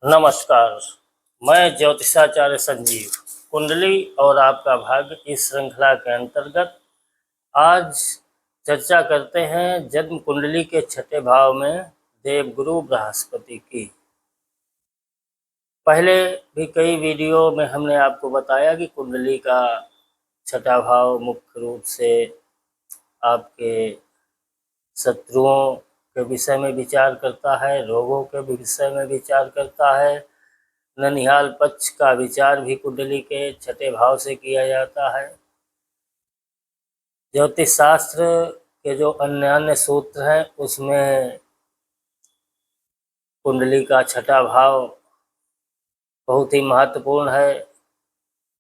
नमस्कार। मैं ज्योतिषाचार्य संजीव कुंडली और आपका भाग्य इस श्रृंखला के अंतर्गत आज चर्चा करते हैं जन्म कुंडली के छठे भाव में देवगुरु बृहस्पति की। पहले भी कई वीडियो में हमने आपको बताया कि कुंडली का छठा भाव मुख्य रूप से आपके शत्रुओं के विषय में विचार करता है, रोगों के विषय में विचार करता है। ननिहाल पक्ष का विचार भी कुंडली के छठे भाव से किया जाता है। ज्योतिष शास्त्र के जो अन्य सूत्र हैं उसमें कुंडली का छठा भाव बहुत ही महत्वपूर्ण है।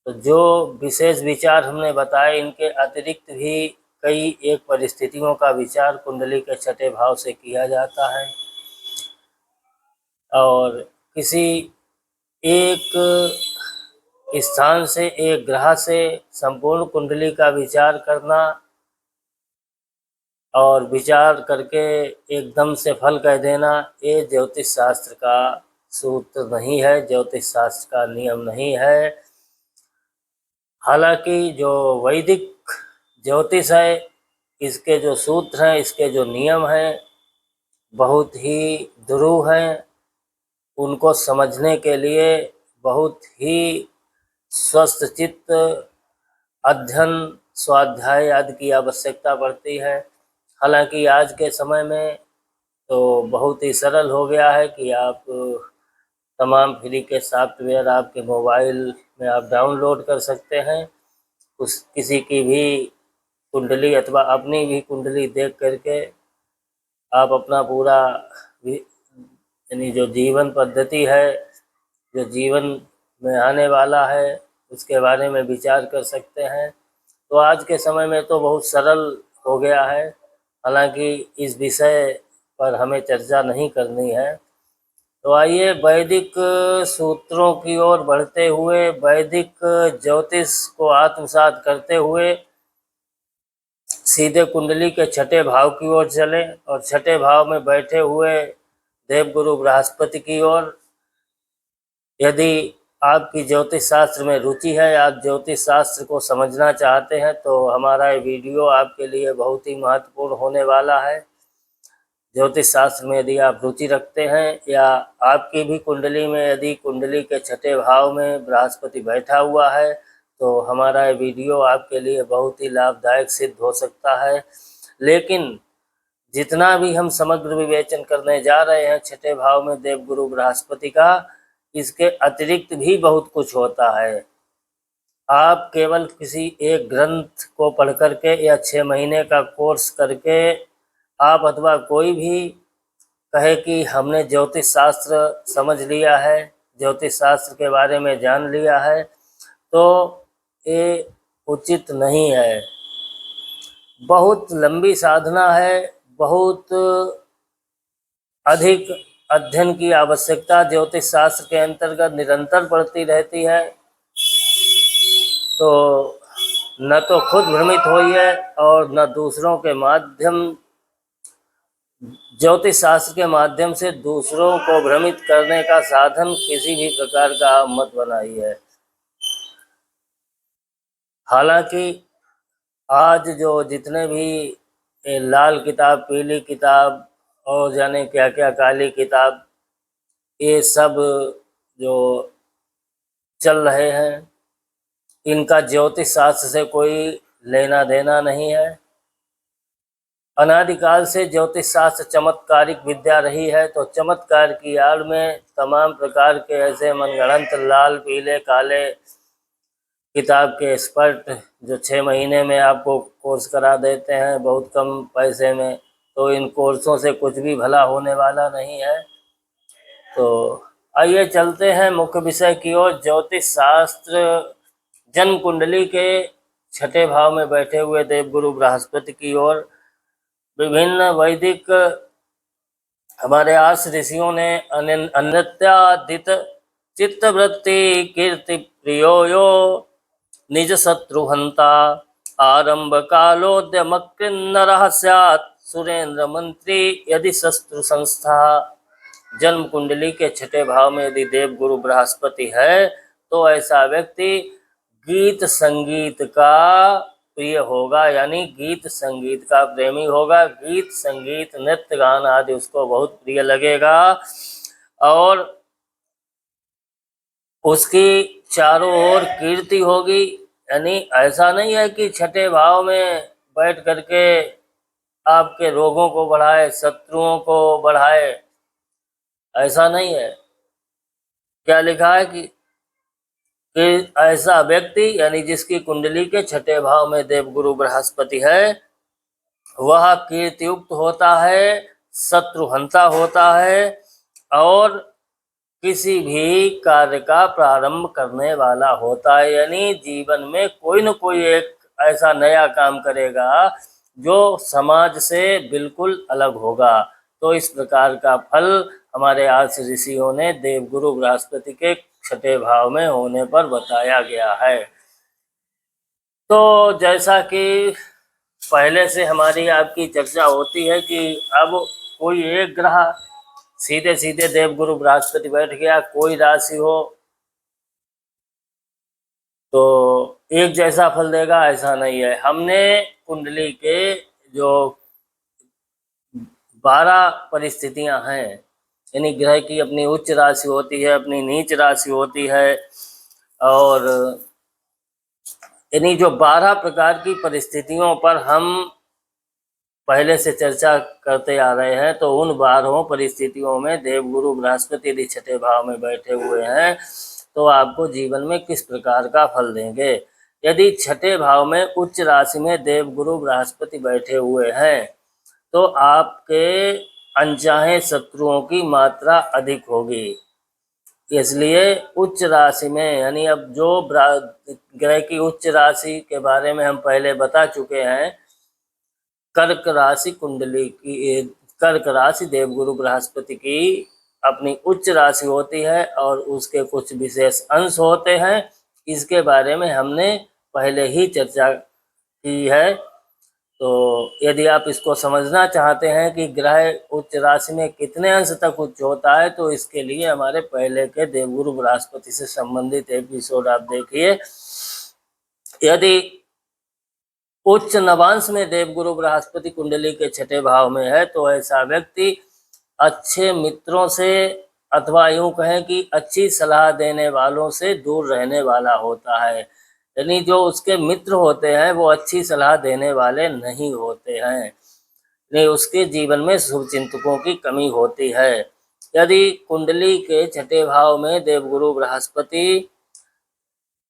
तो जो विशेष विचार हमने बताए, इनके अतिरिक्त भी कई एक परिस्थितियों का विचार कुंडली के छठे भाव से किया जाता है। और किसी एक स्थान से, एक ग्रह से संपूर्ण कुंडली का विचार करना और विचार करके एकदम से फल कह देना, ये ज्योतिष शास्त्र का सूत्र नहीं है, ज्योतिष शास्त्र का नियम नहीं है। हालांकि जो वैदिक ज्योतिष है, इसके जो सूत्र हैं, इसके जो नियम हैं, बहुत ही दुरूह हैं। उनको समझने के लिए बहुत ही स्वस्थ चित्त, अध्ययन, स्वाध्याय आदि की आवश्यकता पड़ती है। हालांकि आज के समय में तो बहुत ही सरल हो गया है कि आप तमाम फ्री के सॉफ्टवेयर आपके मोबाइल में आप डाउनलोड कर सकते हैं। उस किसी की भी कुंडली अथवा अपनी भी कुंडली देख करके आप अपना पूरा यानी जो जीवन पद्धति है, जो जीवन में आने वाला है, उसके बारे में विचार कर सकते हैं। तो आज के समय में तो बहुत सरल हो गया है। हालांकि इस विषय पर हमें चर्चा नहीं करनी है। तो आइए वैदिक सूत्रों की ओर बढ़ते हुए, वैदिक ज्योतिष को आत्मसात करते हुए सीधे कुंडली के छठे भाव की ओर चले और छठे भाव में बैठे हुए देवगुरु बृहस्पति की ओर। यदि आपकी ज्योतिष शास्त्र में रुचि है, आप ज्योतिष शास्त्र को समझना चाहते हैं, तो हमारा ये वीडियो आपके लिए बहुत ही महत्वपूर्ण होने वाला है। ज्योतिष शास्त्र में यदि आप रुचि रखते हैं या आपकी भी कुंडली में यदि कुंडली के छठे भाव में बृहस्पति बैठा हुआ है, तो हमारा ये वीडियो आपके लिए बहुत ही लाभदायक सिद्ध हो सकता है। लेकिन जितना भी हम समग्र विवेचन करने जा रहे हैं छठे भाव में देवगुरु बृहस्पति का, इसके अतिरिक्त भी बहुत कुछ होता है। आप केवल किसी एक ग्रंथ को पढ़ करके या 6 महीने का कोर्स करके आप अथवा कोई भी कहे कि हमने ज्योतिष शास्त्र समझ लिया है, ज्योतिष शास्त्र के बारे में जान लिया है, तो ये उचित नहीं है। बहुत लंबी साधना है, बहुत अधिक अध्ययन की आवश्यकता ज्योतिष शास्त्र के अंतर्गत निरंतर पड़ती रहती है। तो न तो खुद भ्रमित होइए और न दूसरों के माध्यम, ज्योतिष शास्त्र के माध्यम से दूसरों को भ्रमित करने का साधन किसी भी प्रकार का आप मत बनाइए। हालांकि आज जो जितने भी लाल किताब, पीली किताब और जाने क्या क्या, काली किताब, ये सब जो चल रहे हैं, इनका ज्योतिष शास्त्र से कोई लेना देना नहीं है। अनादिकाल से ज्योतिष शास्त्र चमत्कारिक विद्या रही है, तो चमत्कार की आड़ में तमाम प्रकार के ऐसे मनगढ़ंत लाल, पीले, काले किताब के एक्सपर्ट जो 6 महीने में आपको कोर्स करा देते हैं बहुत कम पैसे में, तो इन कोर्सों से कुछ भी भला होने वाला नहीं है। तो आइए चलते हैं मुख्य विषय की ओर। ज्योतिष शास्त्र जन्म कुंडली के छठे भाव में बैठे हुए देवगुरु बृहस्पति की ओर विभिन्न वैदिक हमारे आर्ष ऋषियों ने अन्यत्यादित चित्तवृत्ति कीर्ति प्रियो यो निज शत्रुहंता आरंभ कालोद्यमकृन्नरः स्यात् सुरेंद्र मंत्री यदि शस्त्रु संस्था। जन्म कुंडली के छठे भाव में यदि देव गुरु बृहस्पति है तो ऐसा व्यक्ति गीत संगीत का प्रिय होगा, यानी गीत संगीत का प्रेमी होगा। गीत संगीत नृत्य गान आदि उसको बहुत प्रिय लगेगा और उसकी चारों ओर कीर्ति होगी। यानी ऐसा नहीं है कि छठे भाव में बैठ करके आपके रोगों को बढ़ाए, शत्रुओं को बढ़ाए, ऐसा नहीं है। क्या लिखा है कि ऐसा व्यक्ति यानी जिसकी कुंडली के छठे भाव में देवगुरु बृहस्पति है वह कीर्तियुक्त होता है, शत्रुहंता होता है और किसी भी कार्य का प्रारंभ करने वाला होता है। यानी जीवन में कोई न कोई एक ऐसा नया काम करेगा जो समाज से बिल्कुल अलग होगा। तो इस प्रकार का फल हमारे आर्ष ऋषियों ने देवगुरु बृहस्पति के छठे भाव में होने पर बताया गया है। तो जैसा कि पहले से हमारी आपकी चर्चा होती है कि अब कोई एक ग्रह सीधे सीधे देवगुरु बृहस्पति बैठ गया, कोई राशि हो तो एक जैसा फल देगा, ऐसा नहीं है। हमने कुंडली के जो 12 परिस्थितियां हैं, यानी ग्रह की अपनी उच्च राशि होती है, अपनी नीच राशि होती है और यानी जो 12 प्रकार की परिस्थितियों पर हम पहले से चर्चा करते आ रहे हैं, तो उन 12 परिस्थितियों में देवगुरु बृहस्पति यदि छठे भाव में बैठे हुए हैं तो आपको जीवन में किस प्रकार का फल देंगे। यदि छठे भाव में उच्च राशि में देवगुरु बृहस्पति बैठे हुए हैं तो आपके अनचाहे शत्रुओं की मात्रा अधिक होगी। इसलिए उच्च राशि में, यानी अब जो ग्रह की उच्च राशि के बारे में हम पहले बता चुके हैं, कर्क राशि कुंडली की, कर्क राशि देवगुरु बृहस्पति की अपनी उच्च राशि होती है और उसके कुछ विशेष अंश होते हैं। इसके बारे में हमने पहले ही चर्चा की है। तो यदि आप इसको समझना चाहते हैं कि ग्रह उच्च राशि में कितने अंश तक उच्च होता है तो इसके लिए हमारे पहले के देवगुरु बृहस्पति से संबंधित एपिसोड आप देखिए। यदि उच्च नवांश में देवगुरु बृहस्पति कुंडली के छठे भाव में है तो ऐसा व्यक्ति अच्छे मित्रों से अथवा यूं कहें कि अच्छी सलाह देने वालों से दूर रहने वाला होता है। यानी जो उसके मित्र होते हैं वो अच्छी सलाह देने वाले नहीं होते हैं, नहीं उसके जीवन में शुभचिंतकों की कमी होती है। यदि कुंडली के छठे भाव में देवगुरु बृहस्पति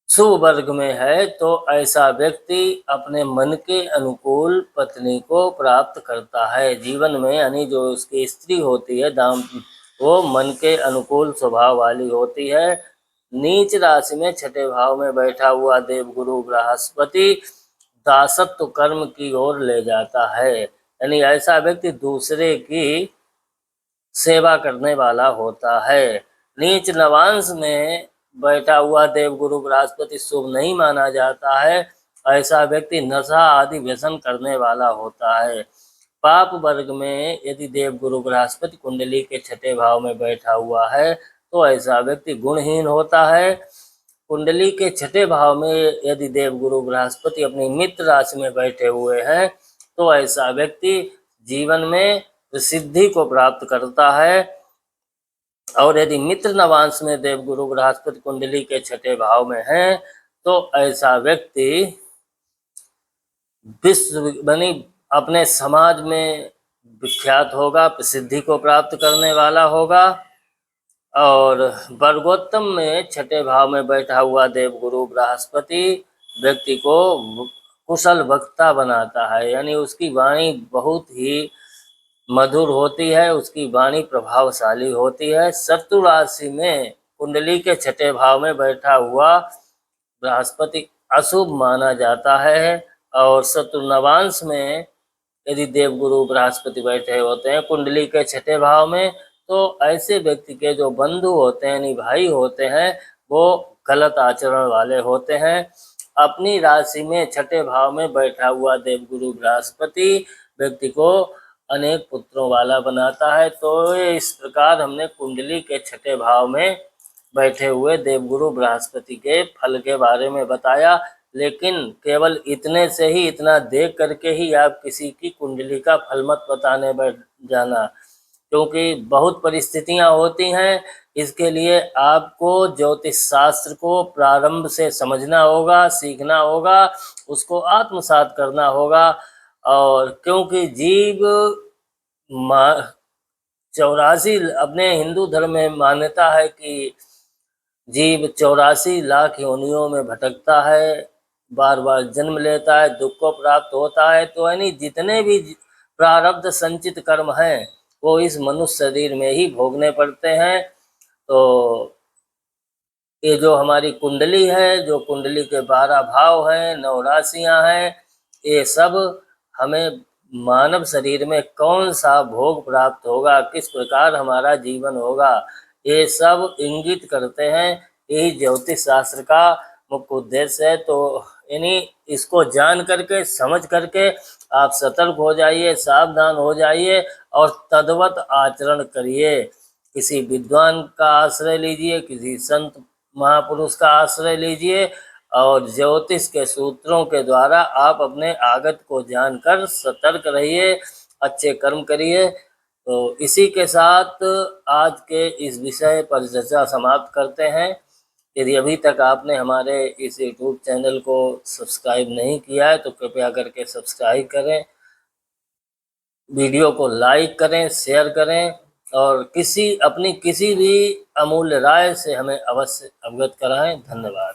शुभ वर्ग में है तो ऐसा व्यक्ति अपने मन के अनुकूल पत्नी को प्राप्त करता है जीवन में। यानी जो उसकी स्त्री होती है वो मन के अनुकूल स्वभाव वाली होती है। नीच राशि में छठे भाव में बैठा हुआ देवगुरु बृहस्पति दासत्व कर्म की ओर ले जाता है। यानी ऐसा व्यक्ति दूसरे की सेवा करने वाला होता है। नीच नवांश में बैठा हुआ देवगुरु बृहस्पति शुभ नहीं माना जाता है। ऐसा व्यक्ति नशा आदि व्यसन करने वाला होता है। पाप वर्ग में यदि देवगुरु बृहस्पति कुंडली के छठे भाव में बैठा हुआ है तो ऐसा व्यक्ति गुणहीन होता है। कुंडली के छठे भाव में यदि देवगुरु बृहस्पति अपनी मित्र राशि में बैठे हुए हैं तो ऐसा व्यक्ति जीवन में सिद्धि को प्राप्त करता है। और यदि मित्र नवांश में देवगुरु बृहस्पति कुंडली के छठे भाव में है तो ऐसा व्यक्ति विश्व बनी अपने समाज में विख्यात होगा, प्रसिद्धि को प्राप्त करने वाला होगा। और वर्गोत्तम में छठे भाव में बैठा हुआ देवगुरु बृहस्पति व्यक्ति को कुशल वक्ता बनाता है। यानी उसकी वाणी बहुत ही मधुर होती है, उसकी वाणी प्रभावशाली होती है। शत्रु राशि में कुंडली के छठे भाव में बैठा हुआ बृहस्पति अशुभ माना जाता है। और शत्रु नवांश में यदि देवगुरु बृहस्पति बैठे होते हैं कुंडली के छठे भाव में तो ऐसे व्यक्ति के जो बंधु होते हैं यानी भाई होते हैं वो गलत आचरण वाले होते हैं। अपनी राशि में छठे भाव में बैठा हुआ देवगुरु बृहस्पति व्यक्ति को अनेक पुत्रों वाला बनाता है। तो इस प्रकार हमने कुंडली के छठे भाव में बैठे हुए देवगुरु बृहस्पति के फल के बारे में बताया। लेकिन केवल इतने से ही, इतना देख करके ही आप किसी की कुंडली का फल मत बताने बैठ जाना, क्योंकि बहुत परिस्थितियां होती हैं। इसके लिए आपको ज्योतिष शास्त्र को प्रारंभ से समझना होगा, सीखना होगा, उसको आत्मसात करना होगा। और क्योंकि जीव 84, अपने हिंदू धर्म में मान्यता है कि जीव 84 लाख योनियों में भटकता है, बार बार जन्म लेता है, दुख को प्राप्त होता है। तो यानी जितने भी प्रारब्ध संचित कर्म हैं वो इस मनुष्य शरीर में ही भोगने पड़ते हैं। तो ये जो हमारी कुंडली है, जो कुंडली के 12 भाव हैं, 9 राशियां हैं, ये सब हमें मानव शरीर में कौन सा भोग प्राप्त होगा, किस प्रकार हमारा जीवन होगा, ये सब इंगित करते हैं। यही ज्योतिष शास्त्र का मुख्य उद्देश्य है। तो यानी इसको जान करके, समझ करके आप सतर्क हो जाइए, सावधान हो जाइए और तद्वत आचरण करिए। किसी विद्वान का आश्रय लीजिए, किसी संत महापुरुष का आश्रय लीजिए और ज्योतिष के सूत्रों के द्वारा आप अपने आगत को जानकर सतर्क रहिए, अच्छे कर्म करिए। तो इसी के साथ आज के इस विषय पर चर्चा समाप्त करते हैं। यदि अभी तक आपने हमारे इस यूट्यूब चैनल को सब्सक्राइब नहीं किया है तो कृपया करके सब्सक्राइब करें, वीडियो को लाइक करें, शेयर करें और अपनी किसी भी अमूल्य राय से हमें अवश्य अवगत कराएं। धन्यवाद।